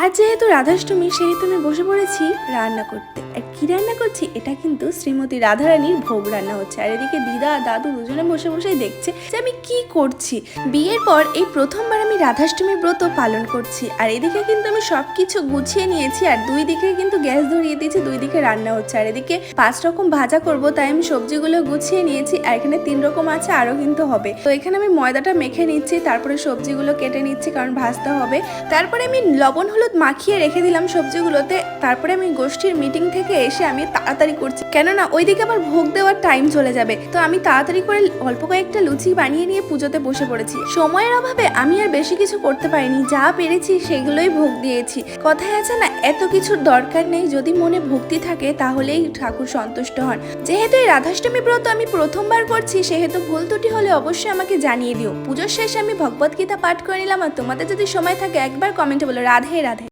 আজ যেহেতু রাধাষ্টমী সেহেতু আমি বসে পড়েছি রান্না করতে। আর কি রান্না করছি, এটা কিন্তু শ্রীমতী রাধারানীর ভোগ রান্না হচ্ছে। আর এদিকে দিদা দাদু দুজনে বসে বসেই দেখছে যে আমি কি করছি। বিয়ের পর এই প্রথমবার আমি রাধাষ্টমী ব্রত পালন করছি। আর এদিকে কিন্তু আমি সবকিছু গুছিয়ে নিয়েছি, আর দুই দিকে কিন্তু গ্যাস ধরিয়ে দিয়েছি, দুই দিকে রান্না হচ্ছে। আর এদিকে 5 রকম ভাজা করব, তাই আমি সবজিগুলো গুছিয়ে নিয়েছি। আর এখানে 3 রকম আছে, আরো কিন্তু হবে। তো এখানে আমি ময়দাটা মেখে নিচ্ছি, তারপরে সবজিগুলো কেটে নিচ্ছি কারণ ভাজতে হবে। তারপরে আমি লবণ হলুদ মাখিয়ে রেখে দিলাম সবজিগুলোতে। তারপরে আমি গোষ্ঠীর মিটিং থেকে এসে আমি তাড়াতাড়ি করছি, কেননা ওইদিকে আবার ভোগ দেওয়ার টাইম চলে যাবে। তো আমি তাড়াতাড়ি করে অল্প কয়েকটা লুচি বানিয়ে নিয়ে পুজোতে বসে পড়েছি। সময়ের অভাবে আমি আর বেশি কিছু করতে পারিনি, যা পেরেছি সেগুলোই ভোগ দিয়েছি। কথায় আছে না, এত কিছুর দরকার নেই, যদি মনে ভক্তি থাকে তাহলেই ঠাকুর সন্তুষ্ট হন। যেহেতু এই রাধাষ্টমী ব্রত আমি প্রথমবার করছি, সেহেতু ভুল ত্রুটি হলে অবশ্যই আমাকে জানিয়ে দিও। পুজোর শেষে আমি ভগবত গীতা পাঠ করে নিলাম। আর তোমাদের যদি সময় থাকে একবার কমেন্টে বলো রাধে রাধে।